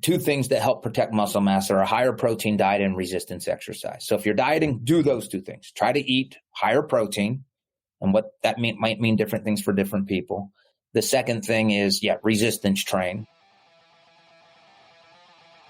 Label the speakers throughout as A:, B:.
A: two things that help protect muscle mass are a higher protein diet and resistance exercise. So if you're dieting, do those two things. Try to eat higher protein, and what that might mean different things for different people. The second thing is, resistance train.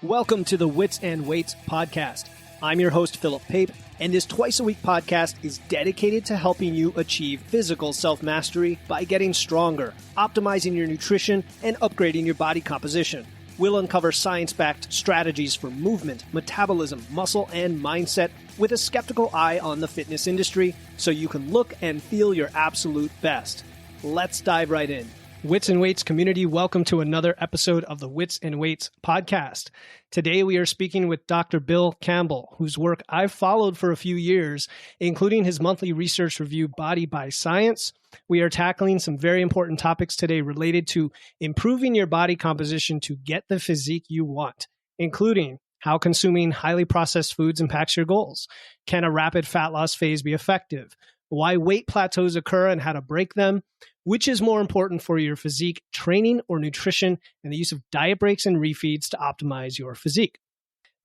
B: Welcome to the Wits and Weights podcast. I'm your host, Philip Pape, and this twice-a-week podcast is dedicated to helping you achieve physical self-mastery by getting stronger, optimizing your nutrition, and upgrading your body composition. We'll uncover science-backed strategies for movement, metabolism, muscle, and mindset with a skeptical eye on the fitness industry so you can look and feel your absolute best. Let's dive right in. Wits and Weights community, welcome to another episode of the Wits and Weights podcast. Today we are speaking with Dr. Bill Campbell, whose work I've followed for a few years, including his monthly research review, Body by Science. We are tackling some very important topics today related to improving your body composition to get the physique you want, including how consuming highly processed foods impacts your goals. Can a rapid fat loss phase be effective? Why weight plateaus occur and how to break them, which is more important for your physique, training or nutrition, and the use of diet breaks and refeeds to optimize your physique.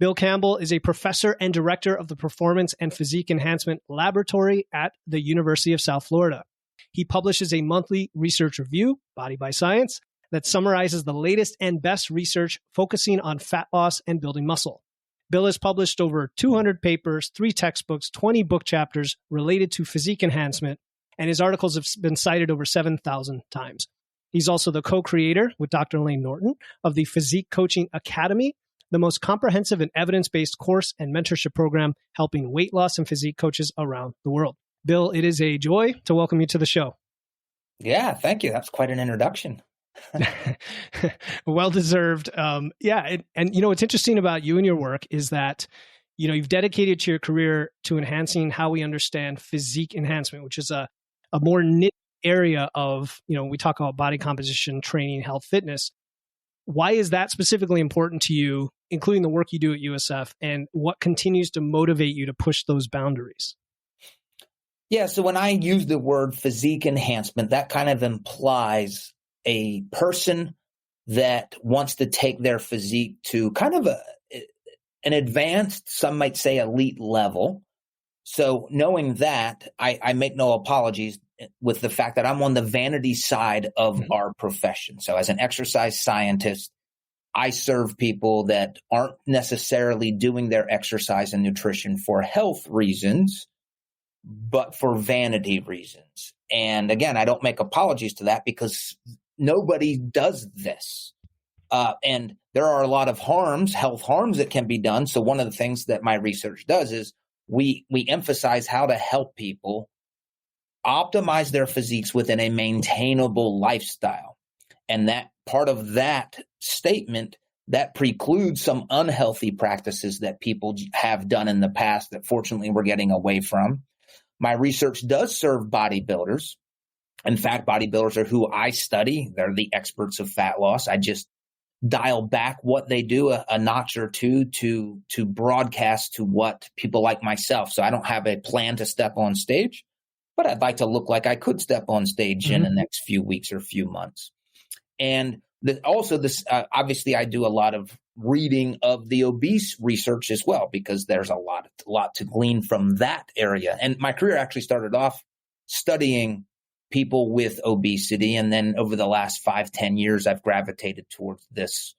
B: Bill Campbell is a professor and director of the Performance and Physique Enhancement Laboratory at the University of South Florida. He publishes a monthly research review, Body by Science, that summarizes the latest and best research focusing on fat loss and building muscle. Bill has published over 200 papers, 3 textbooks, 20 book chapters related to physique enhancement, and his articles have been cited over 7,000 times. He's also the co-creator with Dr. Elaine Norton of the Physique Coaching Academy, the most comprehensive and evidence-based course and mentorship program helping weight loss and physique coaches around the world. Bill, it is a joy to welcome you to the show.
A: Yeah, thank you. That's quite an introduction.
B: Well-deserved. And you know, what's interesting about you and your work is that, you know, you've dedicated to your career to enhancing how we understand physique enhancement, which is a more niche area of, you know, we talk about body composition, training, health, fitness. Why is that specifically important to you, including the work you do at USF, and what continues to motivate you to push those boundaries?
A: Yeah, so when I use the word physique enhancement, that kind of implies a person that wants to take their physique to kind of an advanced, some might say elite level. So knowing that, I make no apologies with the fact that I'm on the vanity side of our profession. So as an exercise scientist, I serve people that aren't necessarily doing their exercise and nutrition for health reasons, but for vanity reasons. And again, I don't make apologies to that because nobody does this. And there are a lot of health harms that can be done. So one of the things that my research does is we emphasize how to help people optimize their physiques within a maintainable lifestyle. And that part of that statement, that precludes some unhealthy practices that people have done in the past that fortunately we're getting away from. My research does serve bodybuilders. In fact, bodybuilders are who I study. They're the experts of fat loss. I just dial back what they do a notch or two to broadcast to what people like myself. So I don't have a plan to step on stage, but I'd like to look like I could step on stage in the next few weeks or few months. And obviously I do a lot of reading of the obese research as well, because there's a lot to glean from that area. And my career actually started off studying people with obesity. And then over the last 5-10 years, I've gravitated towards this.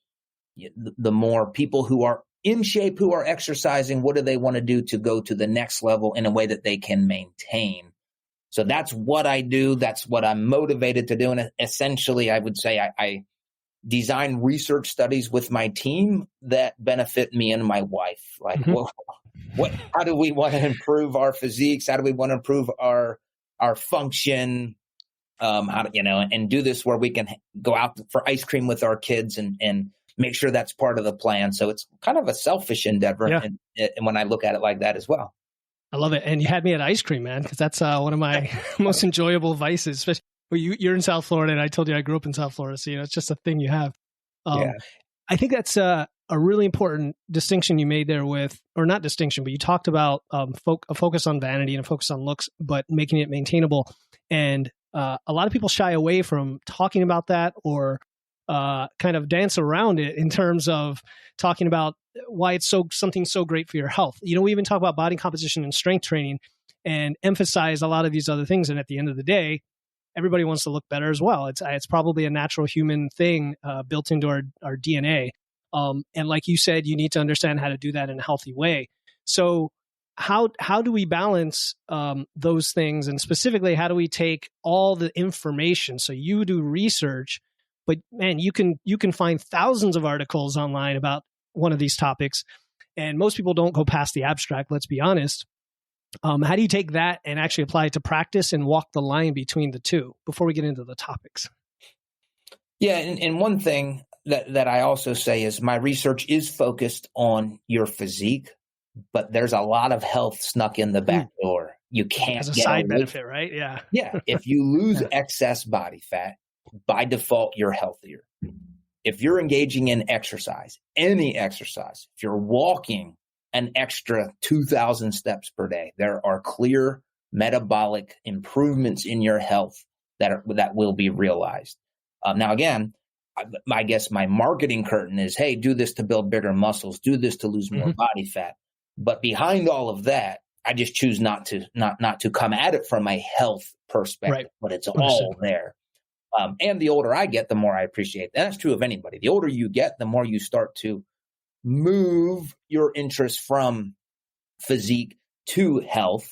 A: The more people who are in shape, who are exercising, what do they want to do to go to the next level in a way that they can maintain? So that's what I do. That's what I'm motivated to do. And essentially, I would say I design research studies with my team that benefit me and my wife. Like, how do we want to improve our physiques? How do we want to improve our function? And do this where we can go out for ice cream with our kids and make sure that's part of the plan. So it's kind of a selfish endeavor. Yeah. And when I look at it like that as well.
B: I love it. And you had me at ice cream, man, because that's one of my most enjoyable vices. Especially you're in South Florida, and I told you I grew up in South Florida. So, it's just a thing you have. I think that's a really important distinction you made there or not distinction, but you talked about a focus on vanity and a focus on looks, but making it maintainable. And a lot of people shy away from talking about that or kind of dance around it in terms of talking about why it's something so great for your health. We even talk about body composition and strength training and emphasize a lot of these other things. And at the end of the day, everybody wants to look better as well. It's probably a natural human thing built into our DNA. And like you said, you need to understand how to do that in a healthy way. So how do we balance those things? And specifically, how do we take all the information? So you do research, but man, you can find thousands of articles online about one of these topics. And most people don't go past the abstract, let's be honest. How do you take that and actually apply it to practice and walk the line between the two before we get into the topics?
A: Yeah, and one thing that I also say is my research is focused on your physique, but there's a lot of health snuck in the back door. You can't
B: as a
A: get
B: side benefit, right? Yeah.
A: Yeah. If you lose excess body fat, by default, you're healthier. If you're engaging in exercise, any exercise, if you're walking an extra 2,000 steps per day, there are clear metabolic improvements in your health that will be realized. Now, again, I guess my marketing curtain is, hey, do this to build bigger muscles, do this to lose more body fat. But behind all of that, I just choose not to come at it from a health perspective, right. But it's all there. And the older I get, the more I appreciate it. That's true of anybody. The older you get, the more you start to move your interest from physique to health.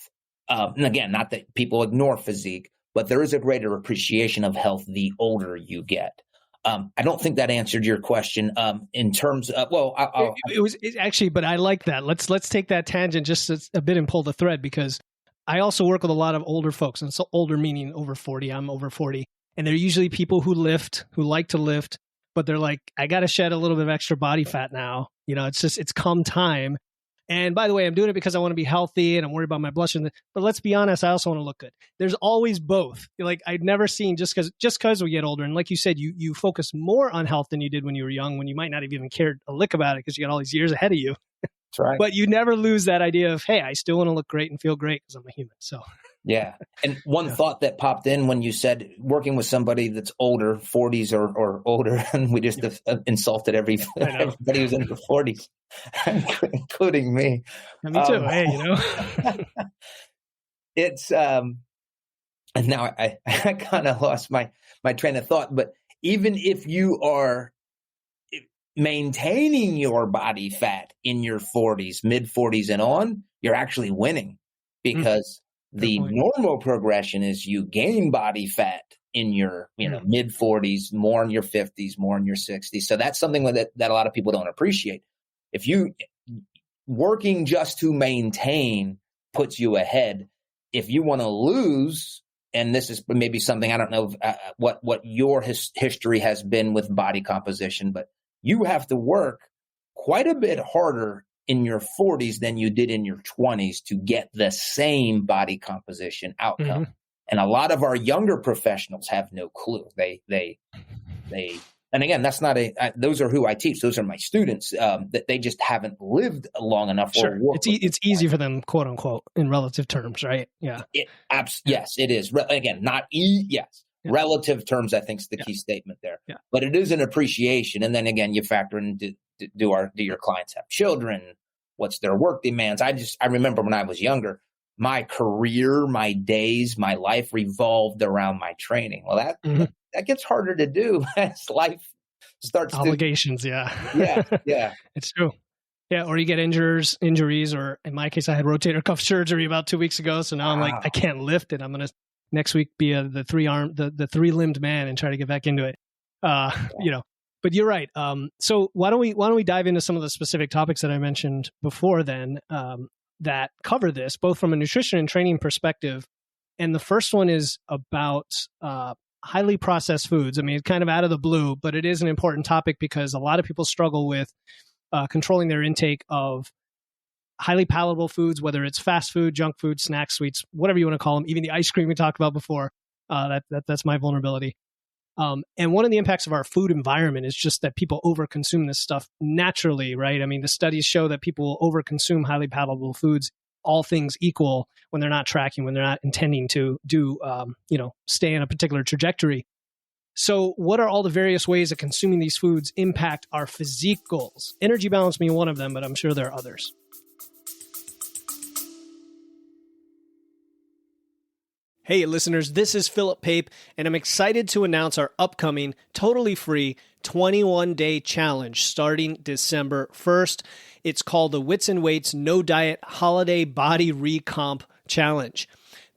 A: And again, not that people ignore physique, but there is a greater appreciation of health the older you get. I don't think that answered your question in terms of,
B: it was actually, but I like that. Let's take that tangent just a bit and pull the thread, because I also work with a lot of older folks, and so older meaning over 40. I'm over 40. And they're usually people who like to lift, but they're like, I got to shed a little bit of extra body fat now. It's come time. And by the way, I'm doing it because I want to be healthy and I'm worried about my blood sugar. But let's be honest, I also want to look good. There's always both. Like, I'd never seen just because we get older. And like you said, you focus more on health than you did when you were young, when you might not have even cared a lick about it because you got all these years ahead of you.
A: That's right.
B: But you never lose that idea of, hey, I still want to look great and feel great because I'm a human. So
A: yeah. And one thought that popped in when you said working with somebody that's older, 40s or older, and we just insulted everybody who's in the 40s, including me.
B: Me too. Hey,
A: it's and now I kind of lost my train of thought. But even if you are maintaining your body fat in your 40s, mid 40s and on, you're actually winning, because the normal progression is you gain body fat in your mid 40s, more in your 50s, more in your 60s. So that's something that a lot of people don't appreciate. If you working just to maintain puts you ahead, if you want to lose, and this is maybe something, I don't know what your history has been with body composition, but you have to work quite a bit harder in your 40s than you did in your 20s to get the same body composition outcome. And a lot of our younger professionals have no clue. They and again, that's not those are who I teach. Those are my students that they just haven't lived long enough.
B: Sure. It's easy for them, quote unquote, in relative terms, right? Yeah.
A: Yes, it is. Again, not yes. Yeah. Relative terms, I think, is the key statement there. Yeah. But it is an appreciation. And then again, you factor in, do your clients have children? What's their work demands? I remember when I was younger, my career, my days, my life revolved around my training. Well, that gets harder to do as life starts
B: obligations. Yeah. It's true. Yeah. Or you get injuries, or in my case, I had rotator cuff surgery about 2 weeks ago. So now I'm like, I can't lift it. I'm going to next week be the 3-limbed man and try to get back into it. But you're right. So why don't we dive into some of the specific topics that I mentioned before then, that cover this, both from a nutrition and training perspective. And the first one is about highly processed foods. I mean, it's kind of out of the blue, but it is an important topic because a lot of people struggle with controlling their intake of highly palatable foods, whether it's fast food, junk food, snacks, sweets, whatever you want to call them, even the ice cream we talked about before. That's my vulnerability. And one of the impacts of our food environment is just that people overconsume this stuff naturally, right? I mean, the studies show that people overconsume highly palatable foods, all things equal, when they're not tracking, when they're not intending to do, stay in a particular trajectory. So what are all the various ways that consuming these foods impact our physique goals? Energy balance being one of them, but I'm sure there are others. Hey listeners, this is Philip Pape, and I'm excited to announce our upcoming totally free 21-day challenge starting December 1st. It's called the Wits and Weights No Diet Holiday Body Recomp Challenge.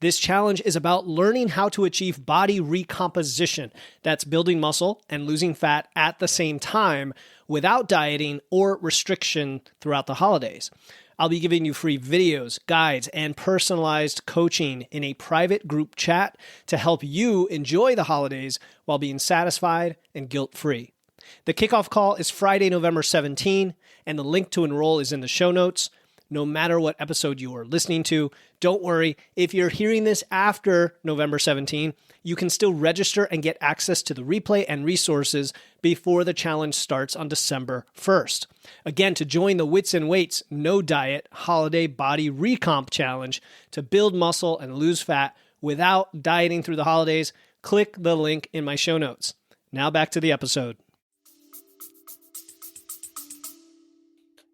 B: This challenge is about learning how to achieve body recomposition. That's building muscle and losing fat at the same time without dieting or restriction throughout the holidays. I'll be giving you free videos, guides, and personalized coaching in a private group chat to help you enjoy the holidays while being satisfied and guilt-free. The kickoff call is Friday, November 17, and the link to enroll is in the show notes. No matter what episode you are listening to, don't worry. If you're hearing this after November 17, you can still register and get access to the replay and resources before the challenge starts on December 1st. Again, to join the Wits and Weights No Diet Holiday Body Recomp Challenge to build muscle and lose fat without dieting through the holidays, click the link in my show notes. Now back to the episode.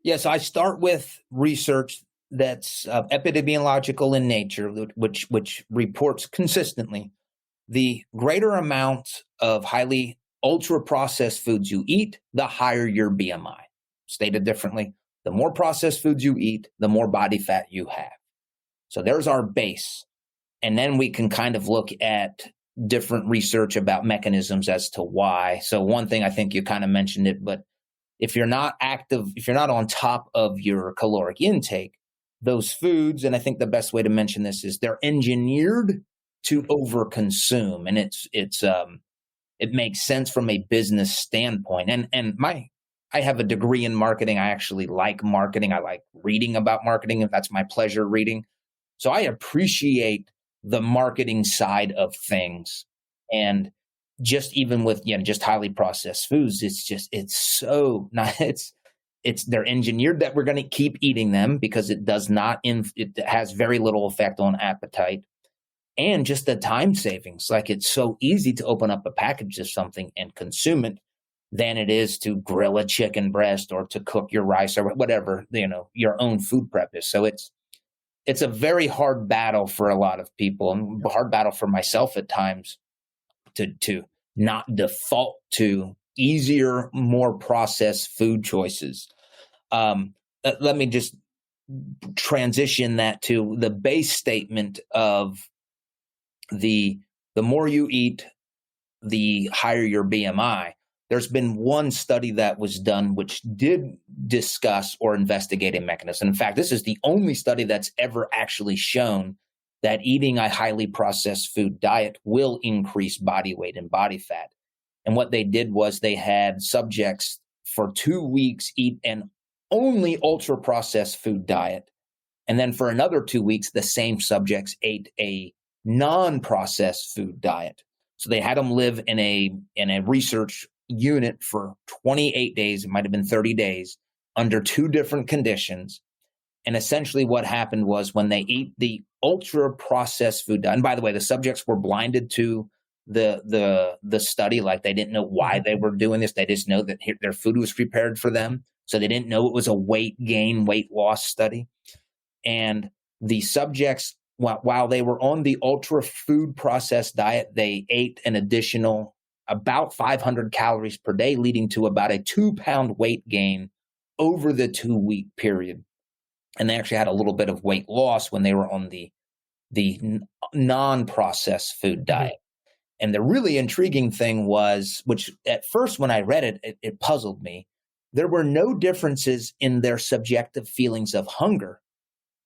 A: Yes, I start with research that's epidemiological in nature, which reports consistently the greater amount of highly ultra-processed foods you eat, the higher your BMI. Stated differently, the more processed foods you eat, the more body fat you have. So there's our base. And then we can kind of look at different research about mechanisms as to why. So one thing, I think you kind of mentioned it, but if you're not active, if you're not on top of your caloric intake, those foods, and I think the best way to mention this is they're engineered to overconsume, and it makes sense from a business standpoint. And I have a degree in marketing. I actually like marketing. I like reading about marketing, and that's my pleasure reading. So I appreciate the marketing side of things, and just even with just highly processed foods, it's so not they're engineered that we're going to keep eating them because it has very little effect on appetite, and just the time savings. Like, it's so easy to open up a package of something and consume it than it is to grill a chicken breast or to cook your rice or whatever your own food prep is. So it's a very hard battle for a lot of people, and a hard battle for myself at times to not default to easier, more processed food choices. Let me just transition that to the base statement of the more you eat, the higher your BMI. There's been one study that was done which did discuss or investigate a mechanism. In fact, this is the only study that's ever actually shown that eating a highly processed food diet will increase body weight and body fat. And what they did was they had subjects for 2 weeks eat an only ultra processed food diet. And then for another 2 weeks, the same subjects ate a non-processed food diet. So they had them live in a research unit for 28 days. It might have been 30 days under two different conditions. And essentially what happened was when they eat the ultra processed food, and by the way, the subjects were blinded to the study. Like, they didn't know why they were doing this. They just know that their food was prepared for them. So they didn't know it was a weight gain, weight loss study. And the subjects, while they were on the ultra food processed diet, they ate an additional about 500 calories per day, leading to about a 2-pound weight gain over the 2-week period. And they actually had a little bit of weight loss when they were on the non-processed food diet. And the really intriguing thing was, which at first when I read it puzzled me, there were no differences in their subjective feelings of hunger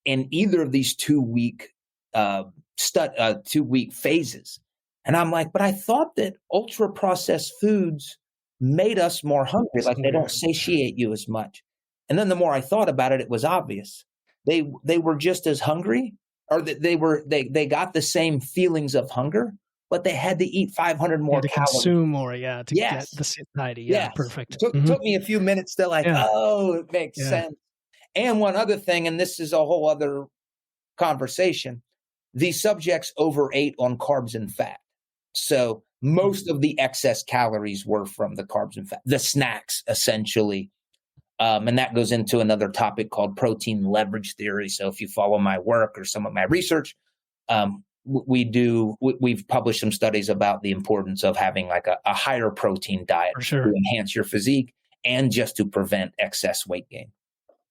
A: in either of these 2-week 2-week phases. And I'm like, but I thought that ultra processed foods made us more hungry. Like, they don't satiate you as much. And then the more I thought about it, it was obvious. They were just as hungry, or they got the same feelings of hunger, but they had to eat 500 more calories.
B: Consume more, to get the satiety. Yeah, perfect.
A: Took me a few minutes to it makes sense. And one other thing, and this is a whole other conversation, these subjects overate on carbs and fat. So Most of the excess calories were from the carbs and fat, the snacks, essentially. And that goes into another topic called protein leverage theory. So if you follow my work or some of my research, we've published some studies about the importance of having like a higher protein diet to enhance your physique and just to prevent excess weight gain.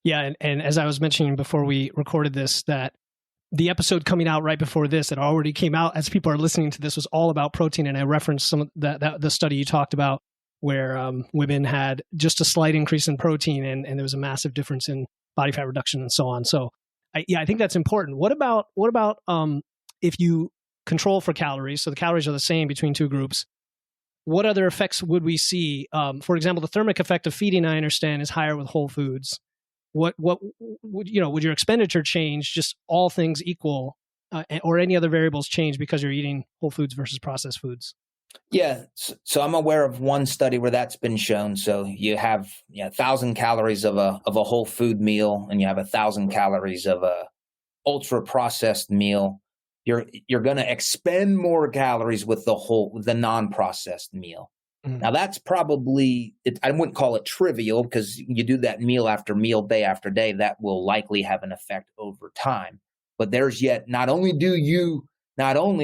B: Yeah. And as I was mentioning before we recorded this, that the episode coming out right before this, it already came out as people are listening to this, was all about protein. And I referenced some of the study you talked about where women had just a slight increase in protein and there was a massive difference in body fat reduction and so on. So I think that's important. What about if you control for calories? So the calories are the same between two groups. What other effects would we see? For example, the thermic effect of feeding, I understand, is higher with whole foods. What would your expenditure change, just all things equal, or any other variables change because you're eating whole foods versus processed foods?
A: Yeah. So I'm aware of one study where that's been shown. So you have 1,000 calories of a whole food meal, and you have 1,000 calories of a ultra processed meal. You're going to expend more calories with the non-processed meal. Mm. Now that's probably, I wouldn't call it trivial, because you do that meal after meal, day after day, that will likely have an effect over time. But there's not only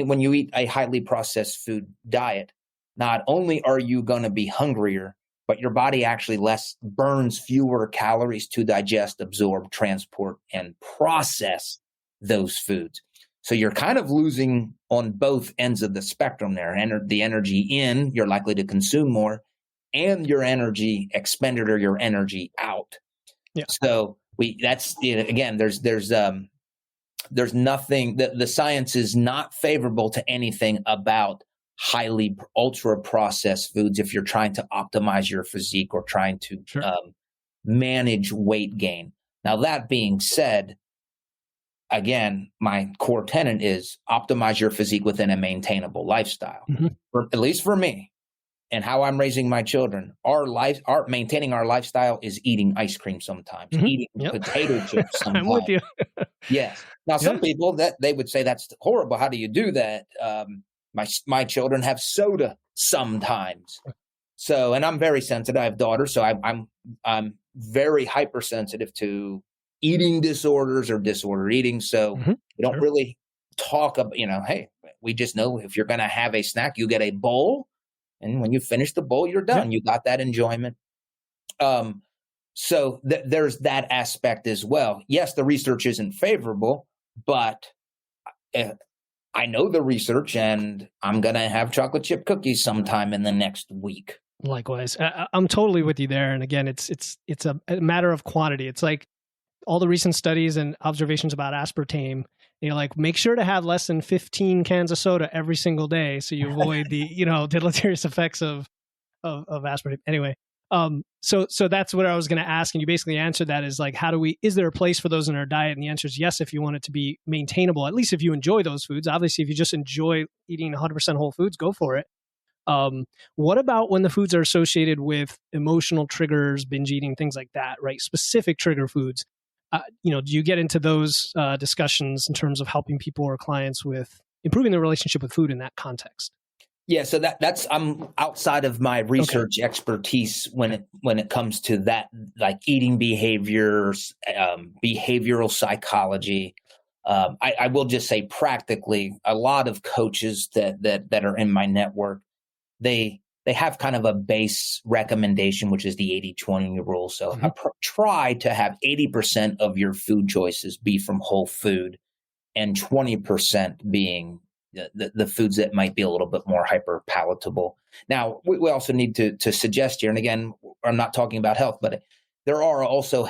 A: when you eat a highly processed food diet, not only are you going to be hungrier, but your body actually burns fewer calories to digest, absorb, transport, and process those foods. So you're kind of losing on both ends of the spectrum there. The energy in, you're likely to consume more, and your energy expended or your energy out. Yeah. So again, there's nothing, the science is not favorable to anything about highly ultra processed foods if you're trying to optimize your physique or trying to manage weight gain. Now, that being said, again, my core tenet is optimize your physique within a maintainable lifestyle. Mm-hmm. At least for me and how I'm raising my children, maintaining our lifestyle is eating ice cream sometimes, eating potato chips sometimes.
B: I'm with you.
A: Yes. Now, some people that they would say that's horrible. How do you do that? My children have soda sometimes. So, and I'm very sensitive. I have daughters, so I'm very hypersensitive to eating disorders or disorder eating. So we don't really talk about, hey, we just know if you're going to have a snack, you get a bowl. And when you finish the bowl, you're done. You got that enjoyment. So there's that aspect as well. Yes, the research isn't favorable, but I know the research, and I'm going to have chocolate chip cookies sometime in the next week.
B: Likewise. I'm totally with you there. And again, it's a matter of quantity. It's like all the recent studies and observations about aspartame, like make sure to have less than 15 cans of soda every single day so you avoid the, deleterious effects of aspartame. Anyway, so that's what I was going to ask. And you basically answered that is like, is there a place for those in our diet? And the answer is yes, if you want it to be maintainable, at least if you enjoy those foods. Obviously, if you just enjoy eating 100% whole foods, go for it. What about when the foods are associated with emotional triggers, binge eating, things like that, right? Specific trigger foods. Do you get into those discussions in terms of helping people or clients with improving their relationship with food in that context?
A: Yeah, so that's I'm outside of my research expertise when it comes to that, like eating behaviors, behavioral psychology. I will just say practically, a lot of coaches that are in my network, they have kind of a base recommendation, which is the 80-20 rule. So try to have 80% of your food choices be from whole food and 20% being the foods that might be a little bit more hyper palatable. Now, we also need to suggest here, and again, I'm not talking about health, but there are also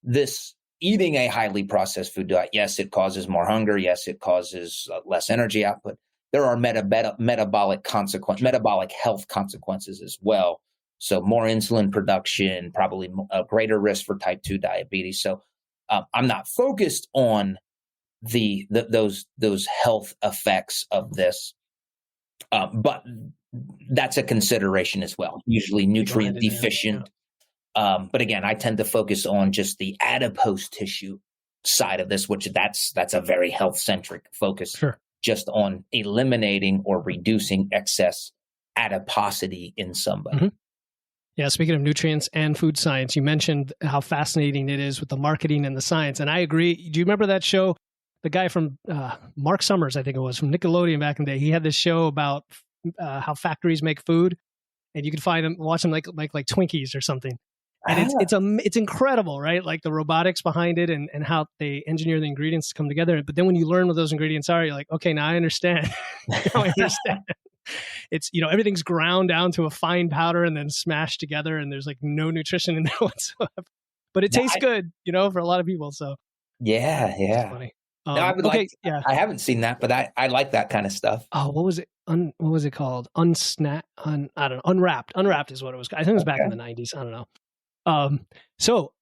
A: this eating a highly processed food diet. Yes, it causes more hunger. Yes, it causes less energy output. There are metabolic health consequences as well. So more insulin production, probably a greater risk for type 2 diabetes. So I'm not focused on those health effects of this, but that's a consideration as well. Usually nutrient deficient. But again, I tend to focus on just the adipose tissue side of this, which that's a very health centric focus.
B: Sure.
A: just on eliminating or reducing excess adiposity in somebody.
B: Mm-hmm. Yeah, speaking of nutrients and food science, you mentioned how fascinating it is with the marketing and the science. And I agree. Do you remember that show? The guy from Mark Summers, I think it was, from Nickelodeon back in the day. He had this show about how factories make food, and you could watch them like Twinkies or something. And it's incredible, right? Like the robotics behind it and how they engineer the ingredients to come together. But then when you learn what those ingredients are, you're like, okay, now I understand. Now I understand. It's, everything's ground down to a fine powder and then smashed together, and there's like no nutrition in there whatsoever. But it tastes good, for a lot of people. So
A: yeah.
B: It's funny.
A: I haven't seen that, but I like that kind of stuff.
B: Oh, what was it? What was it called? I don't know. Unwrapped. Unwrapped is what it was. I think it was back in the 90s. I don't know. So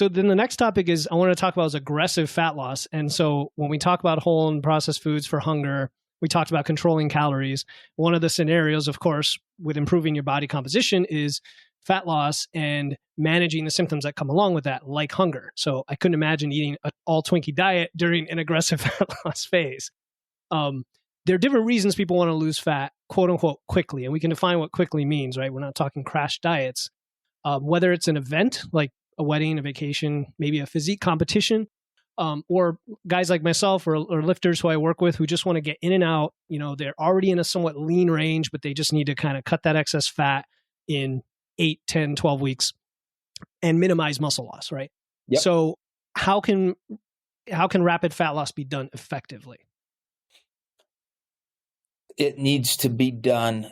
B: then the next topic is I want to talk about is aggressive fat loss. And so when we talk about whole and processed foods for hunger, we talked about controlling calories. One of the scenarios, of course, with improving your body composition is fat loss and managing the symptoms that come along with that, like hunger. So I couldn't imagine eating an all Twinkie diet during an aggressive fat loss phase. There are different reasons people want to lose fat, quote unquote, quickly. And we can define what quickly means, right? We're not talking crash diets. Whether it's an event like a wedding, a vacation, maybe a physique competition, or guys like myself or lifters who I work with who just want to get in and out. They're already in a somewhat lean range, but they just need to kind of cut that excess fat in 8, 10, 12 weeks and minimize muscle loss, right?
A: Yep.
B: So how can rapid fat loss be done effectively?
A: It needs to be done.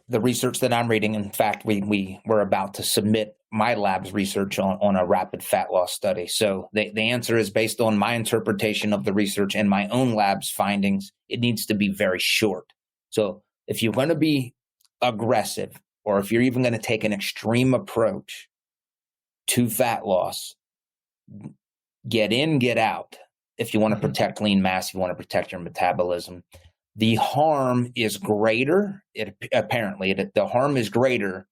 A: The research that I'm reading, in fact, we were about to submit my lab's research on a rapid fat loss study. So the answer is based on my interpretation of the research and my own lab's findings. It needs to be very short. So if you're going to be aggressive, or if you're even going to take an extreme approach to fat loss, get in, get out. If you want to protect lean mass, you want to protect your metabolism. The harm is greater. The harm is greater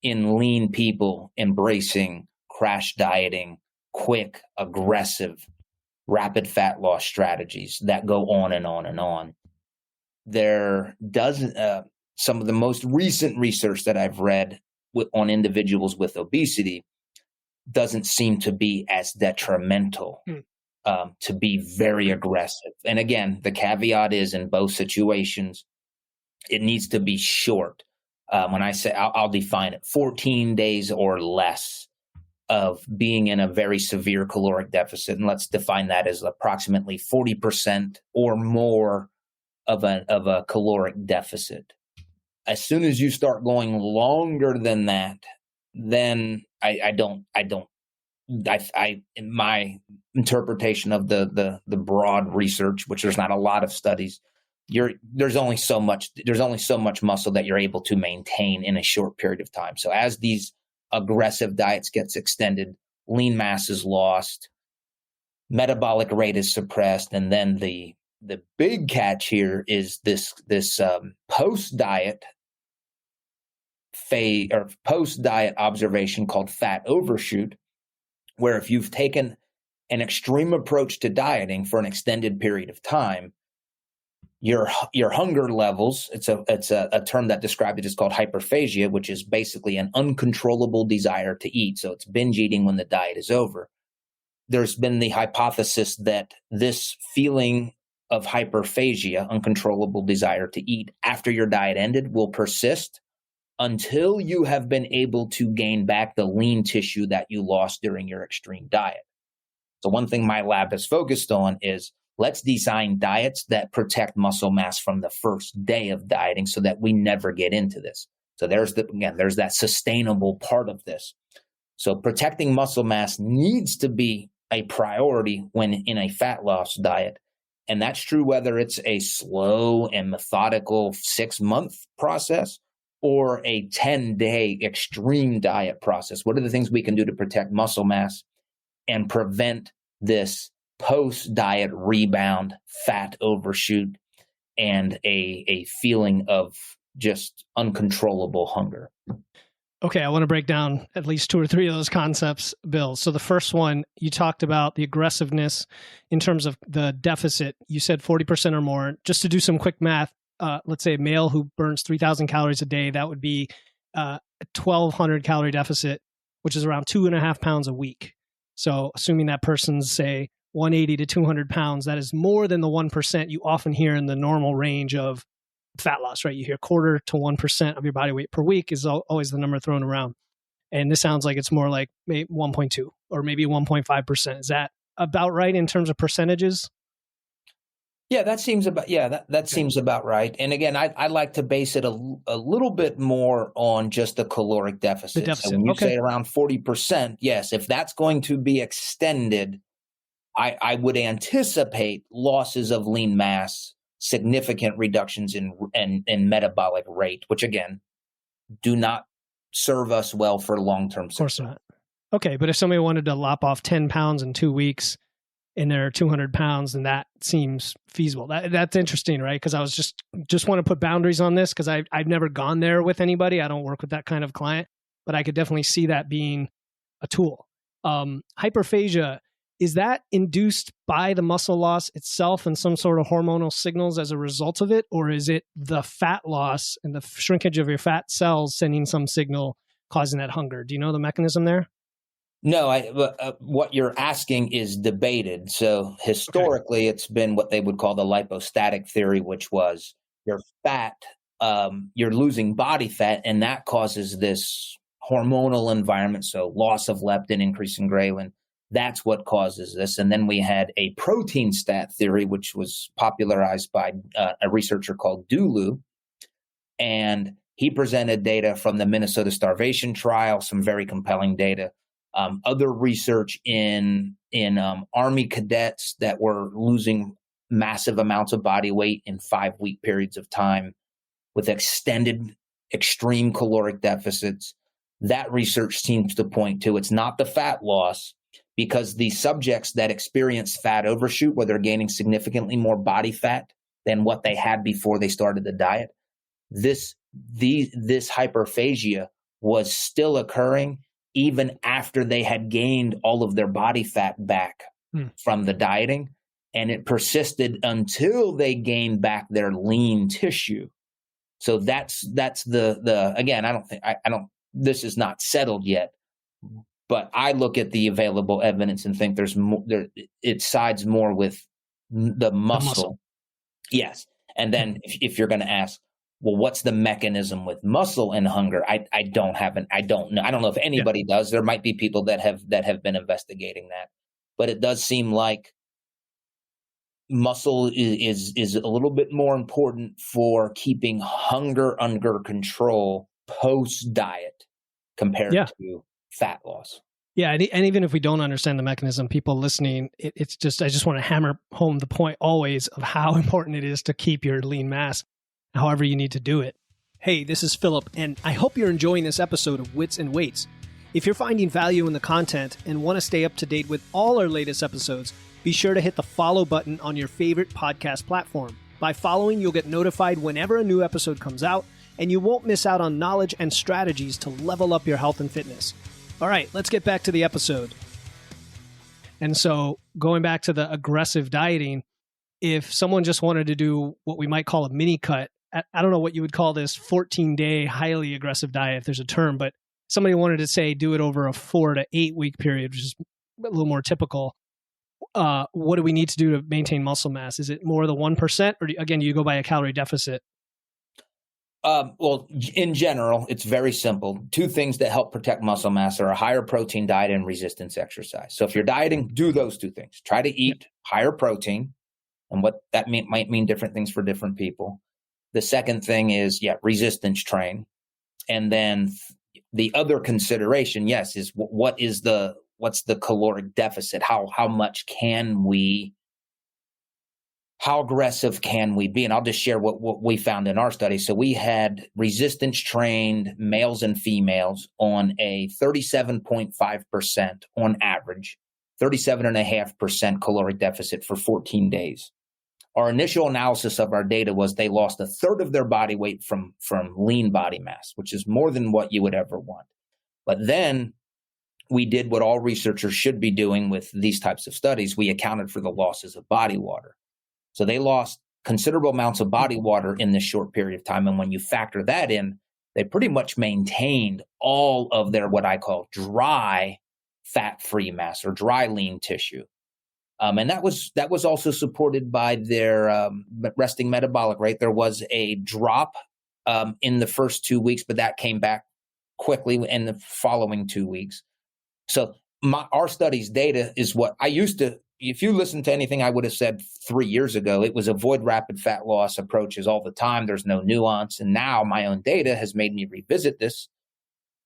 A: in lean people embracing crash dieting, quick, aggressive, rapid fat loss strategies that go on and on and on. Some of the most recent research that I've read on individuals with obesity doesn't seem to be as detrimental. To be very aggressive. And again, the caveat is in both situations, it needs to be short. When I say, I'll define it, 14 days or less of being in a very severe caloric deficit. And let's define that as approximately 40% or more of a caloric deficit. As soon as you start going longer than that, then in my interpretation of the broad research, which there's not a lot of studies, there's only so much muscle that you're able to maintain in a short period of time. So as these aggressive diets gets extended, lean mass is lost, metabolic rate is suppressed, and then the big catch here is this post diet phase or post diet observation called fat overshoot, where if you've taken an extreme approach to dieting for an extended period of time, your hunger levels, it's a term that describes it, is called hyperphagia, which is basically an uncontrollable desire to eat. So it's binge eating when the diet is over. There's been the hypothesis that this feeling of hyperphagia, uncontrollable desire to eat after your diet ended, will persist until you have been able to gain back the lean tissue that you lost during your extreme diet. So one thing my lab has focused on is let's design diets that protect muscle mass from the first day of dieting so that we never get into this. So there's that sustainable part of this. So protecting muscle mass needs to be a priority when in a fat loss diet. And that's true whether it's a slow and methodical 6-month process or a 10-day extreme diet process. What are the things we can do to protect muscle mass and prevent this post-diet rebound, fat overshoot, and a feeling of just uncontrollable hunger?
B: Okay, I want to break down at least 2 or 3 of those concepts, Bill. So the first one, you talked about the aggressiveness in terms of the deficit. You said 40% or more. Just to do some quick math, let's say a male who burns 3,000 calories a day, that would be a 1,200 calorie deficit, which is around 2.5 pounds a week. So assuming that person's, say, 180 to 200 pounds, that is more than the 1% you often hear in the normal range of fat loss, right? You hear 0.25% to 1% of your body weight per week is always the number thrown around. And this sounds like it's more like 1.2 or maybe 1.5%. Is that about right in terms of percentages?
A: Yeah, that seems about seems about right. And again, I like to base it a little bit more on just the caloric deficit.
B: The deficit.
A: So when you say around 40%, yes, if that's going to be extended, I would anticipate losses of lean mass, significant reductions in metabolic rate, which again, do not serve us well for long-term success.
B: Of course not. Okay, but if somebody wanted to lop off 10 pounds in 2 weeks and they're 200 pounds, then that seems feasible. That's interesting, right? Because I was just want to put boundaries on this because I've never gone there with anybody. I don't work with that kind of client, but I could definitely see that being a tool. Hyperphagia, is that induced by the muscle loss itself and some sort of hormonal signals as a result of it? Or is it the fat loss and the shrinkage of your fat cells sending some signal causing that hunger? Do you know the mechanism there?
A: No, what you're asking is debated. So historically, It's been what they would call the lipostatic theory, which was your fat, you're losing body fat, and that causes this hormonal environment. So loss of leptin, increase in ghrelin. That's what causes this. And then we had a protein stat theory, which was popularized by a researcher called Dulu. And he presented data from the Minnesota starvation trial, some very compelling data. Other research in Army cadets that were losing massive amounts of body weight in 5-week periods of time with extended extreme caloric deficits. That research seems to point to it's not the fat loss, because the subjects that experience fat overshoot, where they're gaining significantly more body fat than what they had before they started the diet, this hyperphagia was still occurring even after they had gained all of their body fat back from the dieting. And it persisted until they gained back their lean tissue. So that's the again, I don't, this is not settled yet, but I look at the available evidence and think there's more, it sides more with the muscle. Yes. And then if you're going to ask, well, what's the mechanism with muscle and hunger? I don't know. I don't know if anybody does. There might be people that have been investigating that, but it does seem like muscle is a little bit more important for keeping hunger under control post diet compared to fat loss.
B: Yeah, and even if we don't understand the mechanism, people listening, it's just, I just want to hammer home the point always of how important it is to keep your lean mass, however you need to do it. Hey, this is Philip, and I hope you're enjoying this episode of Wits and Weights. If you're finding value in the content and want to stay up to date with all our latest episodes, be sure to hit the follow button on your favorite podcast platform. By following, you'll get notified whenever a new episode comes out, and you won't miss out on knowledge and strategies to level up your health and fitness. All right, let's get back to the episode. And so going back to the aggressive dieting, if someone just wanted to do what we might call a mini cut, I don't know what you would call this 14-day highly aggressive diet, if there's a term, but somebody wanted to say do it over a 4 to 8 week period, which is a little more typical. What do we need to do to maintain muscle mass? Is it more the 1%, or again, do you go by a calorie deficit?
A: Well, in general, it's very simple. 2 things that help protect muscle mass are a higher protein diet and resistance exercise. So if you're dieting, do those 2 things. Try to eat higher protein, and what that might mean different things for different people. The second thing is, resistance train. And then the other consideration, is what's the caloric deficit? How aggressive can we be? And I'll just share what we found in our study. So we had resistance trained males and females on a 37.5% on average, 37.5% caloric deficit for 14 days. our initial analysis of our data was they lost a third of their body weight from lean body mass, which is more than what you would ever want. But then we did what all researchers should be doing with these types of studies. We accounted for the losses of body water. So they lost considerable amounts of body water in this short period of time. And when you factor that in, they pretty much maintained all of their what I call dry fat-free mass or dry lean tissue. And that was also supported by their resting metabolic rate. There was a drop in the first 2 weeks, but that came back quickly in the following 2 weeks. So our study's data is what I used to, if you listen to anything I would have said 3 years ago, it was avoid rapid fat loss approaches all the time. There's no nuance. And now my own data has made me revisit this,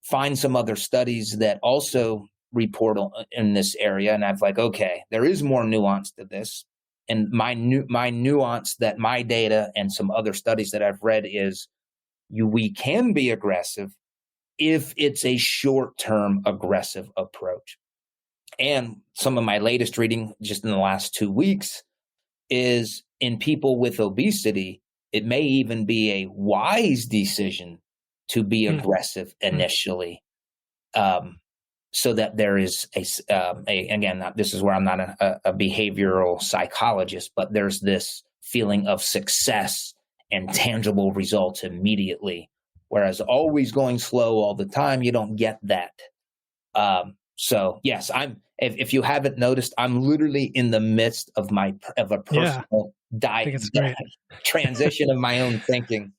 A: find some other studies that also report in this area. And I'm like, okay, there is more nuance to this. And my nuance that my data and some other studies that I've read is we can be aggressive if it's a short-term aggressive approach. And some of my latest reading just in the last 2 weeks is in people with obesity, it may even be a wise decision to be aggressive initially. So that there is again, this is where I'm not a behavioral psychologist, but there's this feeling of success and tangible results immediately. Whereas always going slow all the time, you don't get that. So yes, if you haven't noticed, I'm literally in the midst of a personal diet transition of my own thinking.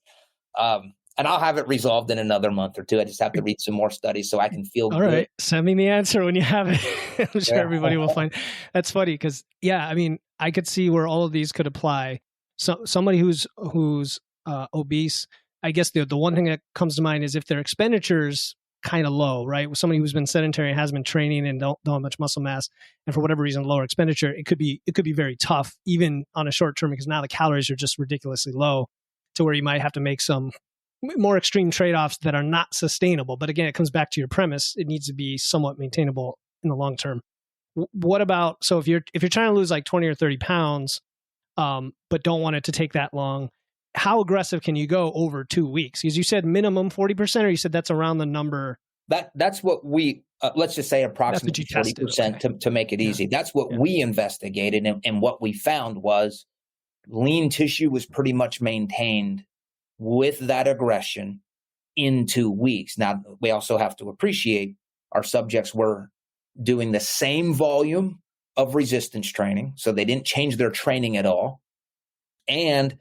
A: And I'll have it resolved in another month or two. I just have to read some more studies so I can feel good.
B: All right. Send me the answer when you have it. I'm sure everybody will find. That's funny because, I mean, I could see where all of these could apply. So somebody who's obese, I guess the one thing that comes to mind is if their expenditure's kind of low, right? With somebody who's been sedentary and hasn't been training and don't have much muscle mass, and for whatever reason, lower expenditure, it could be very tough, even on a short term, because now the calories are just ridiculously low to where you might have to make some more extreme trade-offs that are not sustainable. But again, it comes back to your premise. It needs to be somewhat maintainable in the long term. What about, so if you're trying to lose like 20 or 30 pounds, but don't want it to take that long, how aggressive can you go over 2 weeks? Because you said minimum 40%, or you said that's around the number?
A: That's what we, let's just say approximately 40% to make it easy. That's what we investigated. And what we found was lean tissue was pretty much maintained with that aggression in 2 weeks. Now, we also have to appreciate our subjects were doing the same volume of resistance training, so they didn't change their training at all. And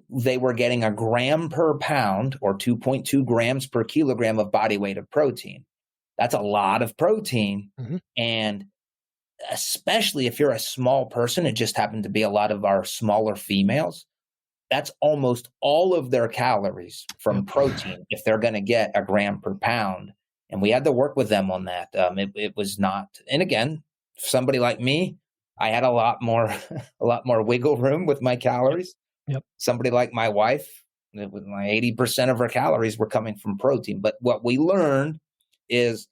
A: they were getting a gram per pound or 2.2 grams per kilogram of body weight of protein. That's a lot of protein. Mm-hmm. And especially if you're a small person, it just happened to be a lot of our smaller females. That's almost all of their calories from protein if they're going to get a gram per pound. And we had to work with them on that. It was not, and again, somebody like me, I had a lot more wiggle room with my calories. Yep. Somebody like my wife, with my 80% of her calories were coming from protein. But what we learned is,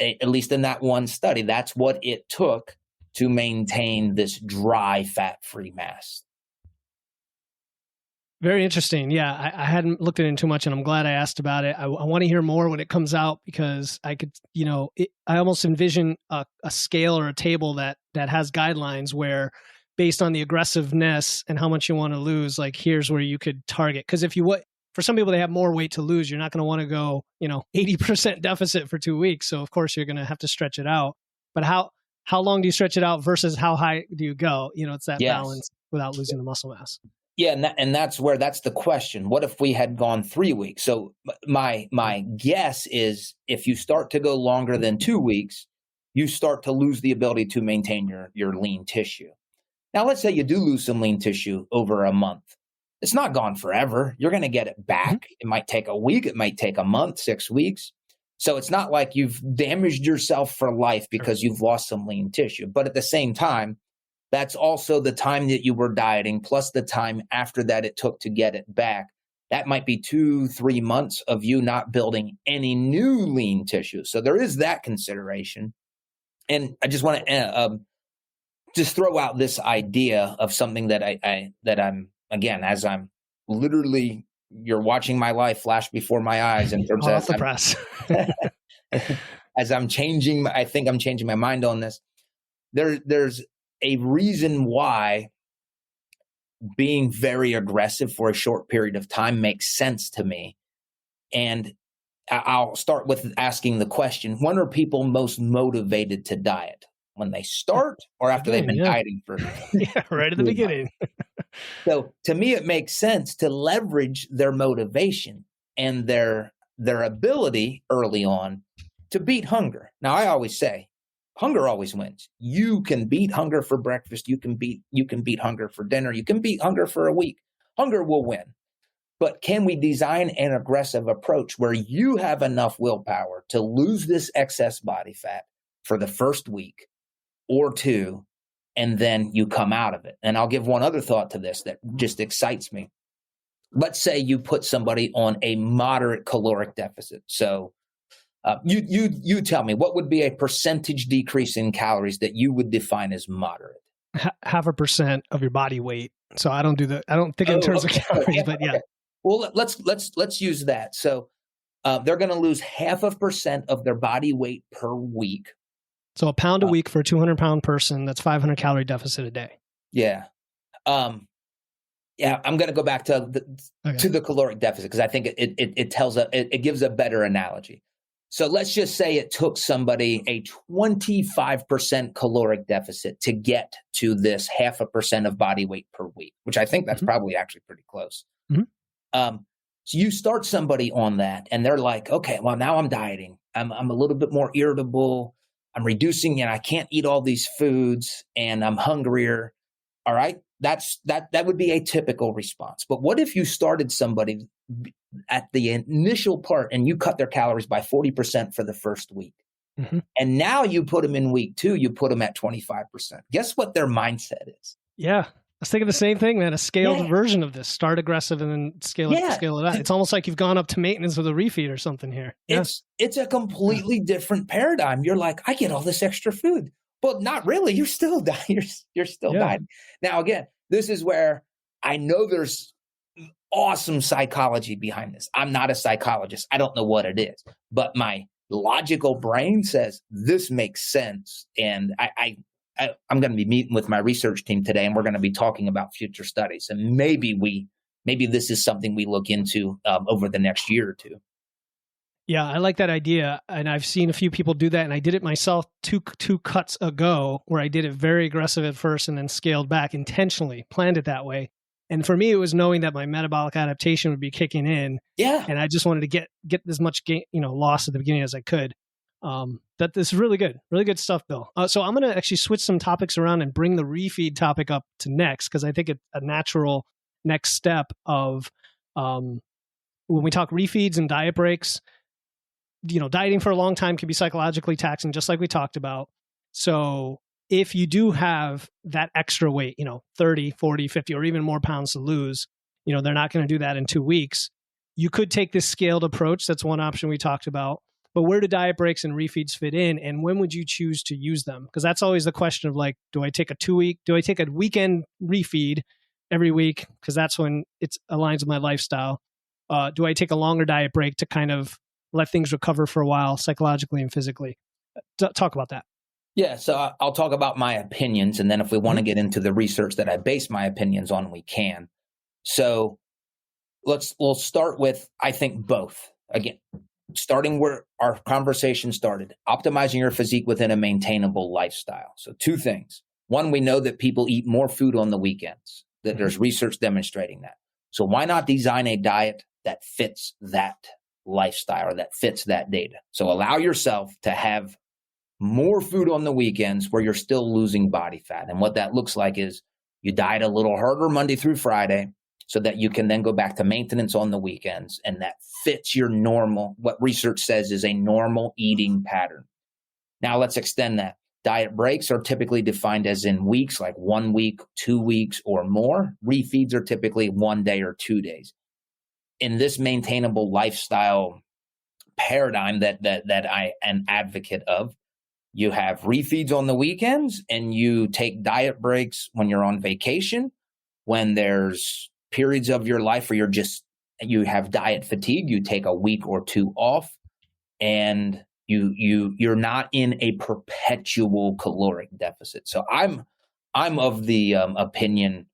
A: at least in that one study, that's what it took to maintain this dry fat-free mass.
B: Very interesting. Yeah, I hadn't looked at it too much, and I'm glad I asked about it. I want to hear more when it comes out, because I could, I almost envision a scale or a table that has guidelines where, based on the aggressiveness and how much you want to lose, like here's where you could target. Because for some people, they have more weight to lose. You're not going to want to go, 80% deficit for 2 weeks. So of course you're going to have to stretch it out. But how long do you stretch it out versus how high do you go? It's that balance without losing the muscle mass.
A: Yeah, and that's the question. What if we had gone 3 weeks? So my guess is if you start to go longer than 2 weeks, you start to lose the ability to maintain your lean tissue. Now, let's say you do lose some lean tissue over a month. It's not gone forever. You're going to get it back. Mm-hmm. It might take a week. It might take a month, 6 weeks. So it's not like you've damaged yourself for life because you've lost some lean tissue. But at the same time, that's also the time that you were dieting, plus the time after that it took to get it back. That might be 2-3 months of you not building any new lean tissue. So there is that consideration. And I just want to just throw out this idea of something that I'm, again, as I'm literally, you're watching my life flash before my eyes in terms
B: off the press.
A: As I'm changing, I think I'm changing my mind on this. There's a reason why being very aggressive for a short period of time makes sense to me. And I'll start with asking the question, when are people most motivated to diet? When they start or after they've been dieting for
B: right at the beginning.
A: So to me, it makes sense to leverage their motivation and their ability early on to beat hunger. Now, I always say, hunger always wins. You can beat hunger for breakfast. You can beat hunger for dinner. You can beat hunger for a week. Hunger will win. But can we design an aggressive approach where you have enough willpower to lose this excess body fat for the first week or two, and then you come out of it? And I'll give one other thought to this that just excites me. Let's say you put somebody on a moderate caloric deficit. So you tell me, what would be a percentage decrease in calories that you would define as moderate?
B: 0.5% of your body weight. So I don't think in terms of calories, but yeah.
A: Okay. Well, let's use that. So they're going to lose 0.5% of their body weight per week.
B: So a pound a week for a 200-pound person, that's 500 calorie deficit a day.
A: Yeah. I'm going to go back to the caloric deficit because I think it gives a better analogy. So let's just say it took somebody a 25% caloric deficit to get to this 0.5% of body weight per week, which I think that's probably actually pretty close.
B: Mm-hmm.
A: So you start somebody on that and they're like, okay, well, now I'm dieting. I'm a little bit more irritable. I'm reducing and I can't eat all these foods and I'm hungrier. All right. That would be a typical response. But what if you started somebody at the initial part and you cut their calories by 40% for the first week?
B: Mm-hmm.
A: And now you put them in week 2, you put them at 25%. Guess what their mindset is?
B: Yeah. I was thinking the same thing, man. A scaled version of this. Start aggressive and then scale it out. It's almost like you've gone up to maintenance with a refeed or something here. Yeah.
A: It's a completely different paradigm. You're like, I get all this extra food. But not really. You're still dying. You're still dying. Now, again, this is where I know there's awesome psychology behind this. I'm not a psychologist. I don't know what it is. But my logical brain says this makes sense. And I'm going to be meeting with my research team today, and we're going to be talking about future studies. And maybe this is something we look into over the next year or two.
B: Yeah, I like that idea. And I've seen a few people do that. And I did it myself two cuts ago, where I did it very aggressive at first and then scaled back intentionally, planned it that way. And for me, it was knowing that my metabolic adaptation would be kicking in.
A: Yeah.
B: And I just wanted to get as much loss at the beginning as I could. That is really good stuff, Bill. So I'm going to actually switch some topics around and bring the refeed topic up to next, because I think it's a natural next step of when we talk refeeds and diet breaks. Dieting for a long time can be psychologically taxing, just like we talked about. So if you do have that extra weight, 30, 40, 50, or even more pounds to lose, they're not going to do that in 2 weeks. You could take this scaled approach. That's one option we talked about. But where do diet breaks and refeeds fit in, and when would you choose to use them? Because that's always the question of do I take a weekend refeed every week? Because that's when it aligns with my lifestyle. Do I take a longer diet break to kind of let things recover for a while psychologically and physically? Talk about that.
A: Yeah, so I'll talk about my opinions, and then if we want to get into the research that I base my opinions on, we can. So we'll start with, I think, both. Again, starting where our conversation started, optimizing your physique within a maintainable lifestyle. So 2 things. One, we know that people eat more food on the weekends, that there's research demonstrating that. So why not design a diet that fits that lifestyle or that fits that data? So allow yourself to have more food on the weekends where you're still losing body fat. And what that looks like is you diet a little harder Monday through Friday so that you can then go back to maintenance on the weekends. And that fits your normal, what research says is a normal eating pattern. Now let's extend that. Diet breaks are typically defined as in weeks, like 1 week, 2 weeks or more. Refeeds are typically 1 day or 2 days. In this maintainable lifestyle paradigm that I am advocate of, You have refeeds on the weekends, and you take diet breaks when you're on vacation, when there's periods of your life where you have diet fatigue, you take a week or two off, and you're not in a perpetual caloric deficit. So I'm of the opinion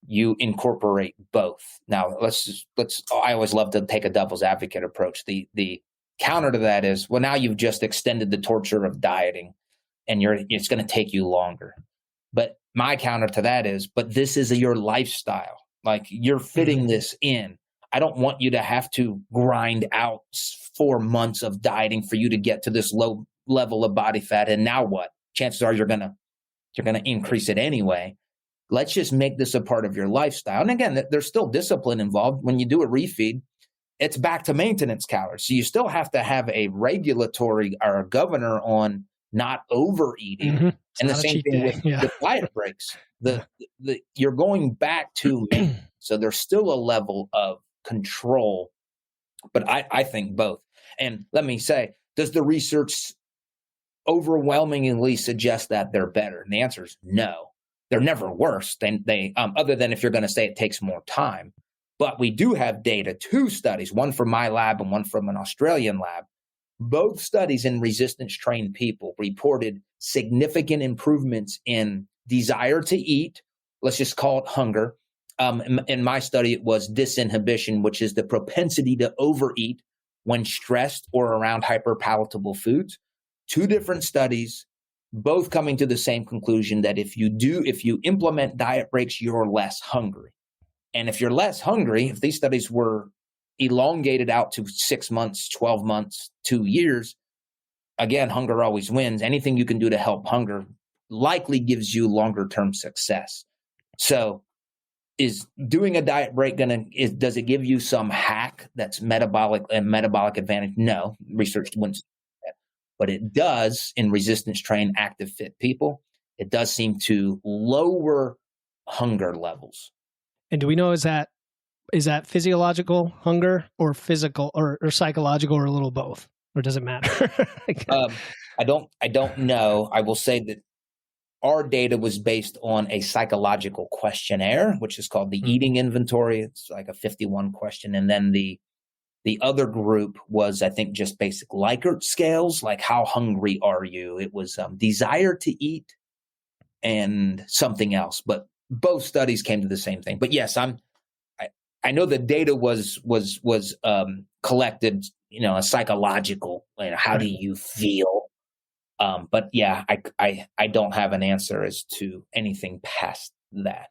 A: you incorporate both. Now I always love to take a devil's advocate approach. The counter to that is, well, now you've just extended the torture of dieting, and it's going to take you longer. But my counter to that is, but this is your lifestyle. Like, you're fitting this in. I don't want you to have to grind out 4 months of dieting for you to get to this low level of body fat. And now what? Chances are you're going to increase it anyway. Let's just make this a part of your lifestyle. And again, there's still discipline involved. When you do a refeed, it's back to maintenance calories. So you still have to have a regulatory or a governor on not overeating.
B: Mm-hmm.
A: And the same thing with the diet breaks. You're going back to maintenance. So there's still a level of control. But I think both. And let me say, does the research overwhelmingly suggest that they're better? And the answer is no. They're never worse than other than if you're going to say it takes more time. But we do have data, 2 studies, one from my lab and one from an Australian lab. Both studies in resistance-trained people reported significant improvements in desire to eat. Let's just call it hunger. In my study, it was disinhibition, which is the propensity to overeat when stressed or around hyperpalatable foods. 2 different studies, both coming to the same conclusion that if you implement diet breaks, you're less hungry. And if you're less hungry, if these studies were elongated out to 6 months, 12 months, 2 years, again, hunger always wins. Anything you can do to help hunger likely gives you longer term success. So is doing a diet break does it give you some hack that's metabolic advantage? No, research wouldn't say that. But it does in resistance trained active fit people. It does seem to lower hunger levels.
B: And do we know, is that physiological hunger or physical or psychological, or a little both, or does it matter?
A: I don't know. I will say that our data was based on a psychological questionnaire, which is called the eating inventory. It's like a 51 question. And then the other group was, I think, just basic Likert scales, like how hungry are you? It was desire to eat and something else. But both studies came to the same thing. But yes, I know the data was collected, a psychological, how do you feel? But yeah, I don't have an answer as to anything past that.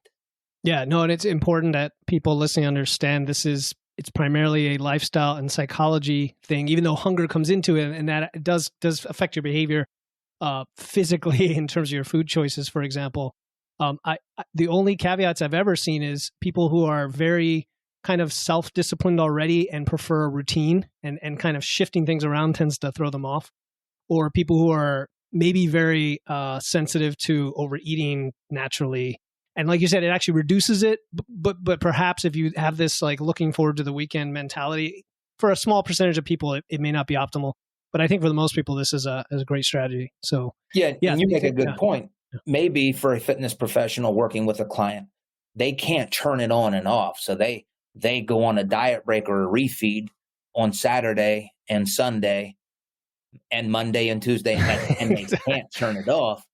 B: Yeah, no, and it's important that people listening understand it's primarily a lifestyle and psychology thing, even though hunger comes into it, and that it does affect your behavior physically in terms of your food choices, for example. The only caveats I've ever seen is people who are very kind of self-disciplined already and prefer a routine, and kind of shifting things around tends to throw them off. Or people who are maybe very sensitive to overeating naturally. And like you said, it actually reduces it. But perhaps if you have this like looking forward to the weekend mentality, for a small percentage of people, it may not be optimal. But I think for the most people, this is a great strategy. So
A: yeah, and you make a good point. Maybe for a fitness professional working with a client, they can't turn it on and off. So they go on a diet break or a refeed on Saturday and Sunday and Monday and Tuesday, and they can't turn it off.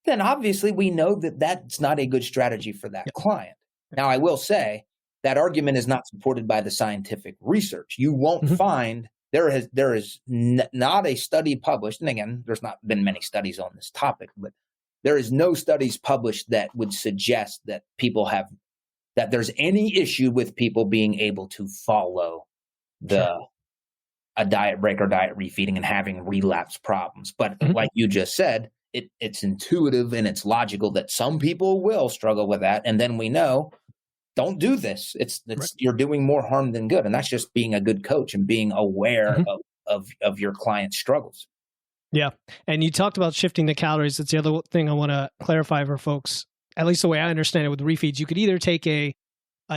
A: Then obviously we know that that's not a good strategy for that client. Now, I will say that argument is not supported by the scientific research. You won't find there is not a study published. And again, there's not been many studies on this topic, but there is no studies published that would suggest that that there's any issue with people being able to follow a diet break or diet refeeding and having relapse problems. But like you just said, it's intuitive and it's logical that some people will struggle with that. And then we know, don't do this. You're doing more harm than good. And that's just being a good coach and being aware of your client's struggles.
B: Yeah. And you talked about shifting the calories. That's the other thing I want to clarify for folks. At least the way I understand it with refeeds, you could either take a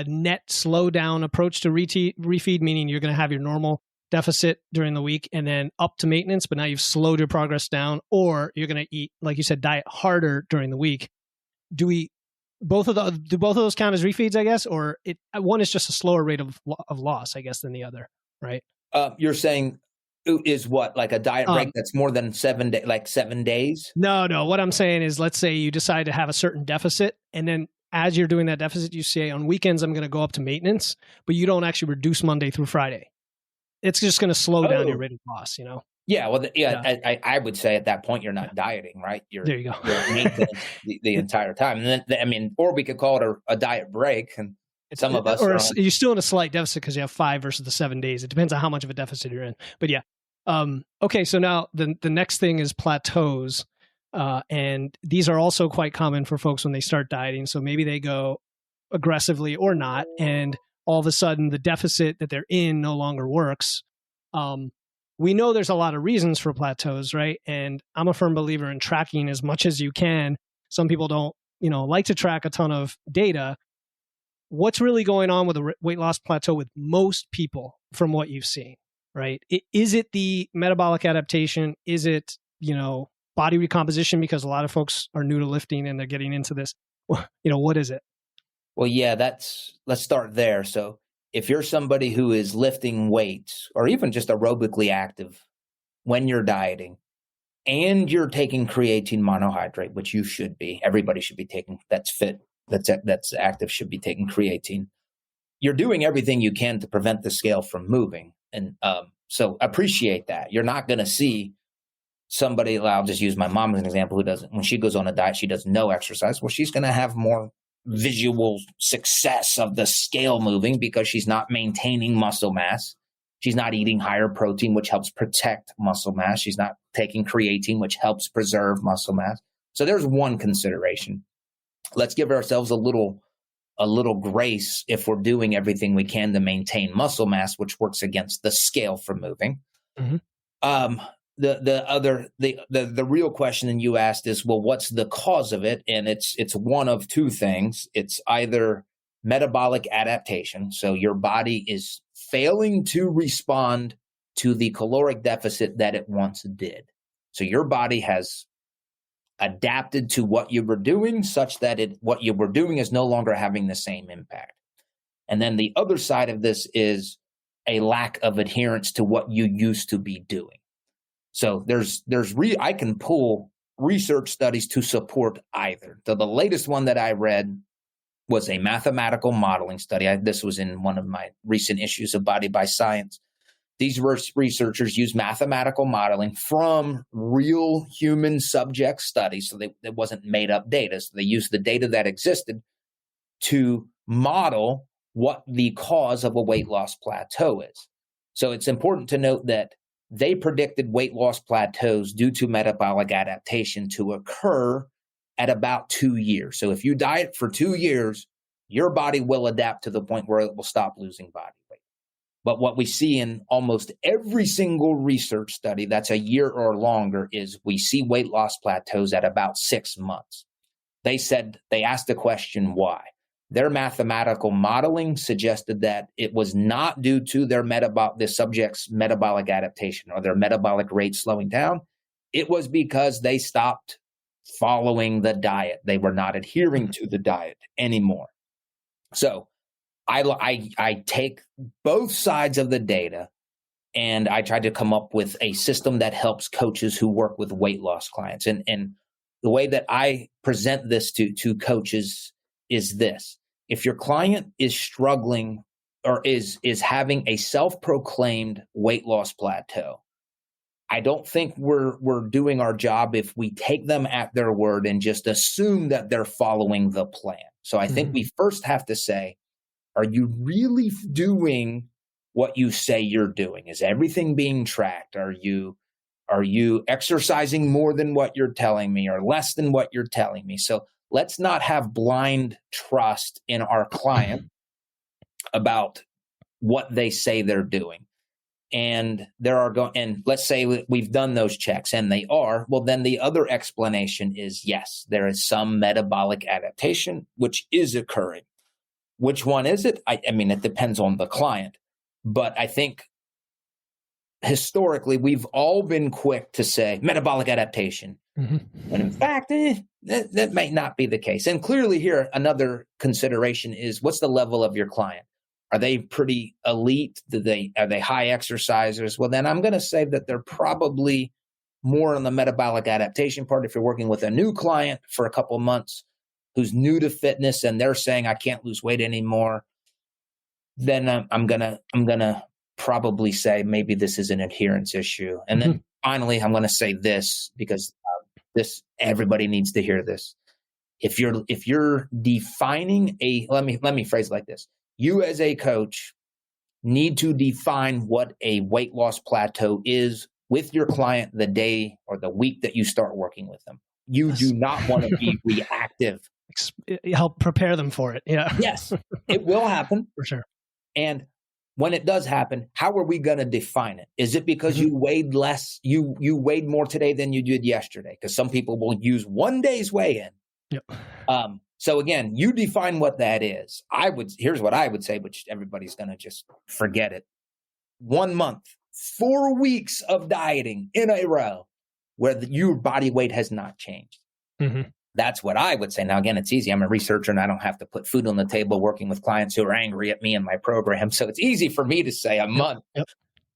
B: net slow down approach to refeed, meaning you're going to have your normal deficit during the week and then up to maintenance, but now you've slowed your progress down, or you're going to eat, like you said, diet harder during the week. Do both of those count as refeeds, I guess, or one is just a slower rate of loss, I guess, than the other, right?
A: You're saying is what, like a diet break that's more than 7 days, like 7 days?
B: No. What I'm saying is, let's say you decide to have a certain deficit, and then as you're doing that deficit, you say on weekends, I'm going to go up to maintenance, but you don't actually reduce Monday through Friday. It's just going to slow down your rate of loss,
A: Yeah, well, I would say at that point, you're not dieting, right?
B: There you go.
A: You're maintenance the entire time. And then, or we could call it a diet break. And some of us
B: you're still in a slight deficit because you have 5 versus the 7 days. It depends on how much of a deficit you're in. But yeah. Okay, so now the next thing is plateaus. And these are also quite common for folks when they start dieting. So maybe they go aggressively or not, and all of a sudden the deficit that they're in no longer works. We know there's a lot of reasons for plateaus, right? And I'm a firm believer in tracking as much as you can. Some people don't, like to track a ton of data. What's really going on with a weight loss plateau with most people from what you've seen, right? Is it the metabolic adaptation? Is it, body recomposition? Because a lot of folks are new to lifting and they're getting into this. What is it?
A: Well, yeah, let's start there. So if you're somebody who is lifting weights or even just aerobically active when you're dieting and you're taking creatine monohydrate, which you should be, everybody should be taking, that's fit, that's active, should be taking creatine. You're doing everything you can to prevent the scale from moving. And so appreciate that. You're not going to see somebody, I'll just use my mom as an example, who doesn't, when she goes on a diet, she does no exercise. Well, she's going to have more visual success of the scale moving because she's not maintaining muscle mass. She's not eating higher protein, which helps protect muscle mass. She's not taking creatine, which helps preserve muscle mass. So there's one consideration. Let's give ourselves a little grace if we're doing everything we can to maintain muscle mass, which works against the scale from moving. Mm-hmm. The real question that you asked is, well, what's the cause of it? And it's one of two things. It's either metabolic adaptation. So your body is failing to respond to the caloric deficit that it once did. So your body has adapted to what you were doing such that what you were doing is no longer having the same impact. And then the other side of this is a lack of adherence to what you used to be doing. So I can pull research studies to support either. So the latest one that I read was a mathematical modeling study. This was in one of my recent issues of Body by Science. These researchers used mathematical modeling from real human subject studies. So it wasn't made up data. So they used the data that existed to model what the cause of a weight loss plateau is. So it's important to note that they predicted weight loss plateaus due to metabolic adaptation to occur at about 2 years. So if you diet for 2 years, your body will adapt to the point where it will stop losing body weight. But what we see in almost every single research study that's a year or longer is we see weight loss plateaus at about 6 months. They asked the question, why? Their mathematical modeling suggested that it was not due to the subject's metabolic adaptation or their metabolic rate slowing down. It was because they stopped following the diet. They were not adhering to the diet anymore. So I take both sides of the data and I try to come up with a system that helps coaches who work with weight loss clients. And the way that I present this to coaches is this. If your client is struggling or is having a self-proclaimed weight loss plateau, I don't think we're doing our job if we take them at their word and just assume that they're following the plan. So I think we first have to say, are you really doing what you say you're doing? Is everything being tracked? Are you exercising more than what you're telling me or less than what you're telling me? So let's not have blind trust in our client about what they say they're doing. And and let's say we've done those checks and they are, well, then the other explanation is, yes, there is some metabolic adaptation, which is occurring. Which one is it? I mean, it depends on the client, but I think historically, we've all been quick to say metabolic adaptation. When in fact, that may not be the case. And clearly here, another consideration is what's the level of your client? Are they pretty elite? Are they high exercisers? Well, then I'm going to say that they're probably more on the metabolic adaptation part. If you're working with a new client for a couple of months who's new to fitness and they're saying, I can't lose weight anymore, then I'm gonna probably say maybe this is an adherence issue. And then finally, I'm going to say this because this everybody needs to hear this. If you're defining let me phrase it like this. You as a coach need to define what a weight loss plateau is with your client the day or the week that you start working with them. You do not want to be reactive.
B: Help prepare them for it. Yeah.
A: Yes, it will happen.
B: For sure.
A: And when it does happen, how are we going to define it? Is it because you weighed less, you weighed more today than you did yesterday? Because some people will use one day's weigh-in.
B: Yep.
A: So again, you define what that is. Here's what I would say, which everybody's going to just forget it. 1 month, 4 weeks of dieting in a row where your body weight has not changed. That's what I would say. Now, again, it's easy. I'm a researcher and I don't have to put food on the table working with clients who are angry at me and my program. So it's easy for me to say a month.
B: Yep.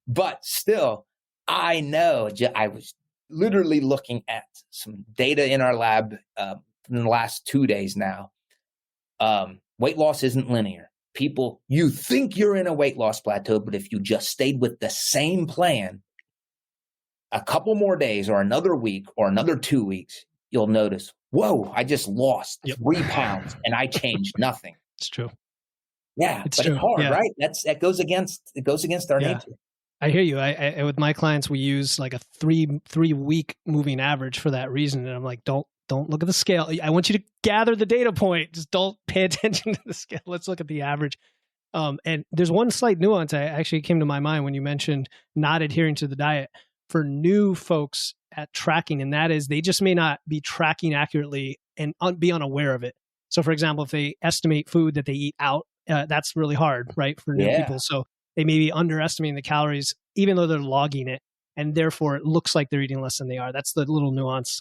A: But still, I know I was literally looking at some data in our lab in the last 2 days now. Weight loss isn't linear. People, you think you're in a weight loss plateau, but if you just stayed with the same plan a couple more days or another week or another 2 weeks, you'll notice, whoa, I just lost 3 pounds and I changed nothing.
B: It's true.
A: Yeah, it's true. It's hard, right? That goes against our nature.
B: I hear you. I with my clients, we use like a three week moving average for that reason. And I'm like, don't look at the scale. I want you to gather the data point. Just don't pay attention to the scale. Let's look at the average. And there's one slight nuance I actually came to my mind when you mentioned not adhering to the diet for new folks at tracking. And that is they just may not be tracking accurately and be unaware of it. So for example, if they estimate food that they eat out, that's really hard, right? For new people. So they may be underestimating the calories, even though they're logging it. And therefore it looks like they're eating less than they are. That's the little nuance.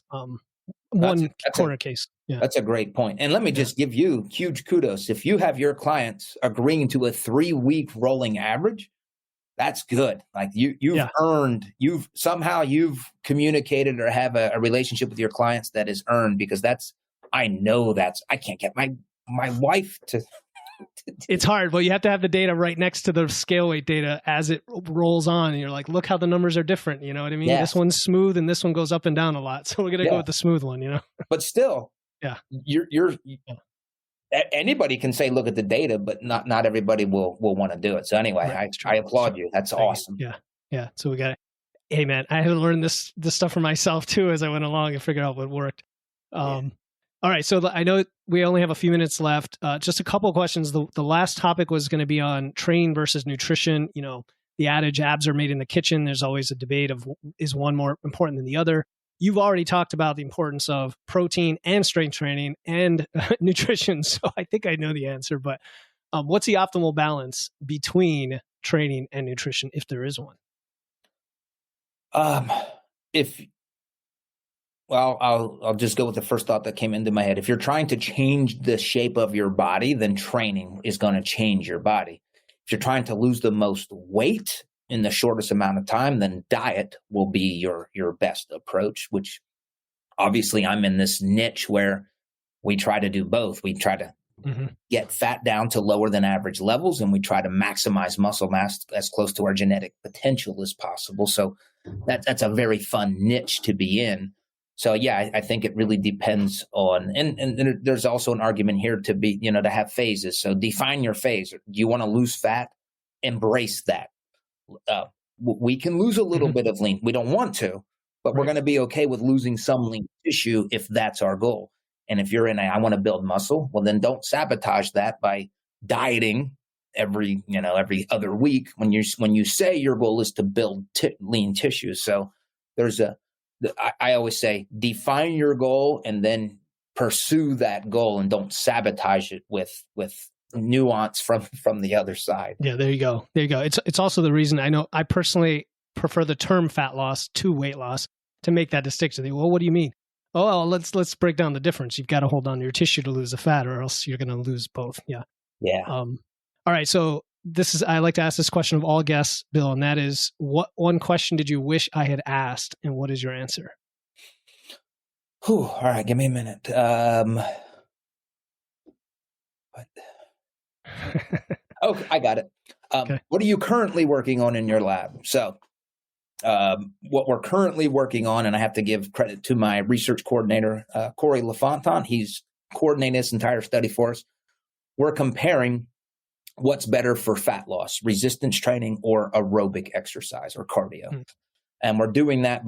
B: Corner case. Yeah.
A: That's a great point. And let me just give you huge kudos. If you have your clients agreeing to a 3-week rolling average, that's good. Like you've communicated or have a relationship with your clients that is earned, because I can't get my wife to.
B: It's hard. Well, you have to have the data right next to the scale weight data as it rolls on. And you're like, look how the numbers are different. You know what I mean? Yes. This one's smooth and this one goes up and down a lot. So we're going to go with the smooth one,
A: But still, anybody can say, look at the data, but not everybody will want to do it. So anyway, right. I applaud you. That's awesome.
B: Yeah. So we got it. Hey man, I had to learn this stuff for myself too, as I went along and figured out what worked. All right. So I know we only have a few minutes left. Just a couple of questions. The last topic was going to be on training versus nutrition. The adage abs are made in the kitchen. There's always a debate of is one more important than the other. You've already talked about the importance of protein and strength training and nutrition. So I think I know the answer, but what's the optimal balance between training and nutrition, if there is one?
A: I'll just go with the first thought that came into my head. If you're trying to change the shape of your body, then training is going to change your body. If you're trying to lose the most weight in the shortest amount of time, then diet will be your best approach, which obviously I'm in this niche where we try to do both. We try to get fat down to lower than average levels, and we try to maximize muscle mass as close to our genetic potential as possible. So that's a very fun niche to be in. So yeah, I think it really depends on, and there's also an argument here to be, to have phases. So define your phase. Do you want to lose fat? Embrace that. We can lose a little bit of lean. We don't want to, but we're going to be okay with losing some lean tissue if that's our goal. And if you're I want to build muscle, well, then don't sabotage that by dieting every other week when you say your goal is to build lean tissue. So I always say, define your goal and then pursue that goal, and don't sabotage it with nuance from the other side.
B: Yeah, there you go. It's also the reason I know I personally prefer the term fat loss to weight loss to make that distinction. Well, what do you mean? Oh, well, let's break down the difference. You've got to hold on to your tissue to lose the fat, or else you're going to lose both. Yeah.
A: Yeah.
B: All right. So I like to ask this question of all guests, Bill, and that is, what one question did you wish I had asked, and what is your answer?
A: All right, give me a minute. Okay, I got it.
B: Okay.
A: What are you currently working on in your lab? So what we're currently working on, and I have to give credit to my research coordinator, Corey LaFontaine. He's coordinating this entire study for us. We're comparing what's better for fat loss, resistance training, or aerobic exercise or cardio. And we're doing that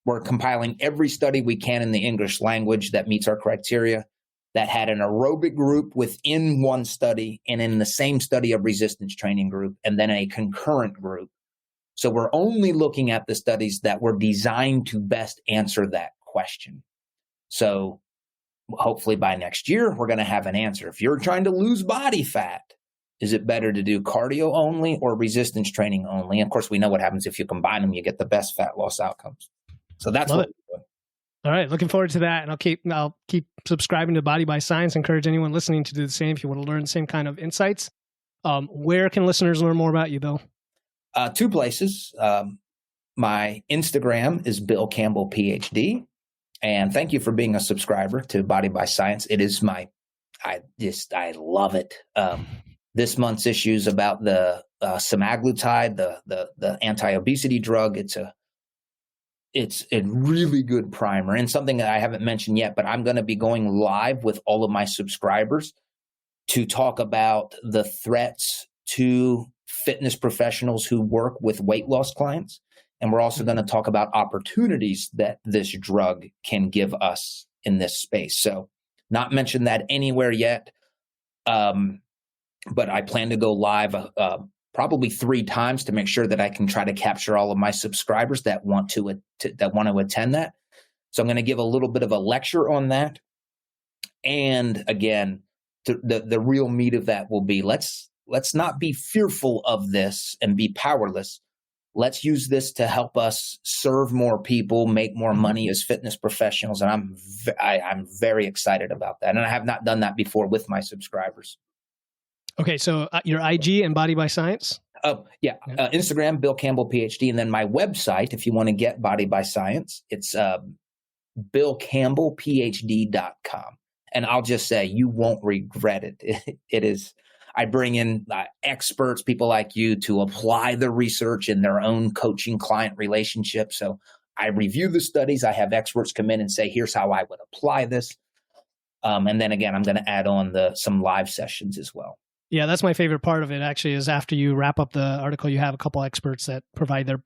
A: we're compiling every study we can in the English language that meets our criteria, that had an aerobic group within one study, and in the same study a resistance training group, and then a concurrent group. So we're only looking at the studies that were designed to best answer that question. So hopefully by next year, we're going to have an answer. If you're trying to lose body fat, is it better to do cardio only or resistance training only? And of course, we know what happens if you combine them, you get the best fat loss outcomes. So that's what we're doing.
B: All right, looking forward to that, and I'll keep subscribing to Body by Science. Encourage anyone listening to do the same if you want to learn the same kind of insights. Where can listeners learn more about you, Bill?
A: 2 places. My Instagram is Bill Campbell, PhD, and thank you for being a subscriber to Body by Science. It is I love it. This month's issue is about the semaglutide, the anti-obesity drug. It's a really good primer, and something that I haven't mentioned yet, but I'm going to be going live with all of my subscribers to talk about the threats to fitness professionals who work with weight loss clients. And we're also going to talk about opportunities that this drug can give us in this space. So not mentioned that anywhere yet, but I plan to go live probably 3 times to make sure that I can try to capture all of my subscribers that want to attend that. So I'm going to give a little bit of a lecture on that. And again, the real meat of that will be, let's not be fearful of this and be powerless. Let's use this to help us serve more people, make more money as fitness professionals. And I'm very excited about that. And I have not done that before with my subscribers. Okay,
B: so your IG and Body by Science?
A: Instagram, Bill Campbell, PhD. And then my website, if you want to get Body by Science, it's billcampbellphd.com. And I'll just say, you won't regret it. It is, I bring in experts, people like you, to apply the research in their own coaching client relationship. So I review the studies. I have experts come in and say, here's how I would apply this. And then again, I'm going to add on some live sessions as well.
B: Yeah, that's my favorite part of it, actually, is after you wrap up the article, you have a couple experts that provide their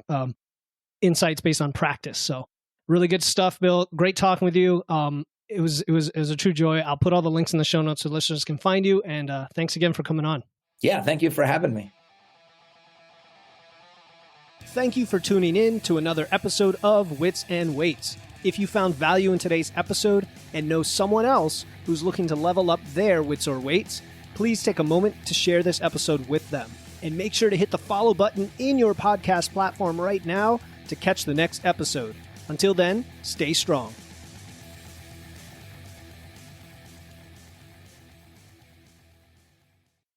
B: insights based on practice. So really good stuff, Bill. Great talking with you. It was a true joy. I'll put all the links in the show notes so listeners can find you. And thanks again for coming on.
A: Yeah, thank you for having me.
B: Thank you for tuning in to another episode of Wits and Weights. If you found value in today's episode and know someone else who's looking to level up their wits or weights, please take a moment to share this episode with them. And make sure to hit the follow button in your podcast platform right now to catch the next episode. Until then, stay strong.